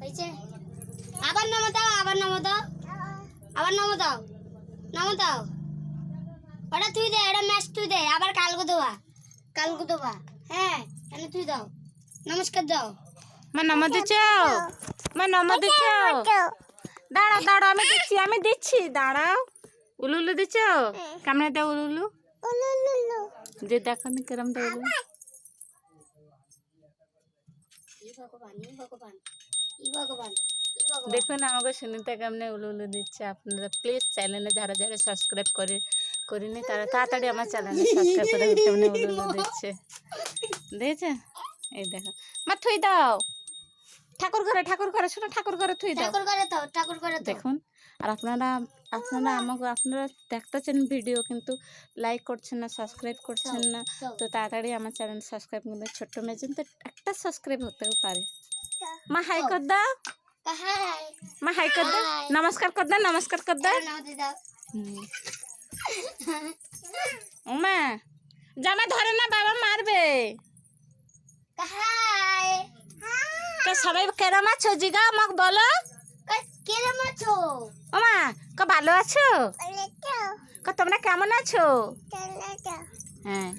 হয়েছে আবার নামো দাও আবার নামো দাও আবার নামো দাও নামো দাও ওটা তুই দে এটা ম্যাচ তুই দে আবার কালকে দেবা হ্যাঁ এনে তুই দাও নমস্কার দাও মা নমো দিচ্ছাও মা নমো দিচ্ছাও দাঁড়াও দাঁড়াও আমি দিচ্ছি দাঁড়াও উলু উলু দিচ্ছ কেমনে দাও উলু উলু যে দেখো নি কেরম দাও উলু ভগবান দেখুন আমাকে সুনিতা কেমনে উলু উলু দিচ্ছে আপনারা প্লিজ চ্যানেলে যারা যারা সাবস্ক্রাইব করিনি তারা তাড়াতাড়ি আমার চ্যানেলে সাবস্ক্রাইব করে কেমনে উলু উলু দিচ্ছে দেখেছে এই দেখো মা থুই দাও ঠাকুর ঘরে শোনো ঠাকুর ঘরে থুই দাও ঠাকুর করে দাও দেখুন আর আপনারা দেখতেছেন ভিডিও কিন্তু লাইক করছেন না সাবস্ক্রাইব করছেন না তো তাড়াতাড়ি আমার চ্যানেল সাবস্ক্রাইব করবেন ছোট্ট মেয়েছেন তো একটা সাবস্ক্রাইব হতেও পারে মা হাই কর দাও মা হাই কর দাও নমস্কার কর দাও মা জামা ধরে না বাবা মারবে তো সবাই কেরম আছো জিগা আমাকে বলো কেরম আছো ও মা ভালো আছো তোমরা কেমন আছো হ্যাঁ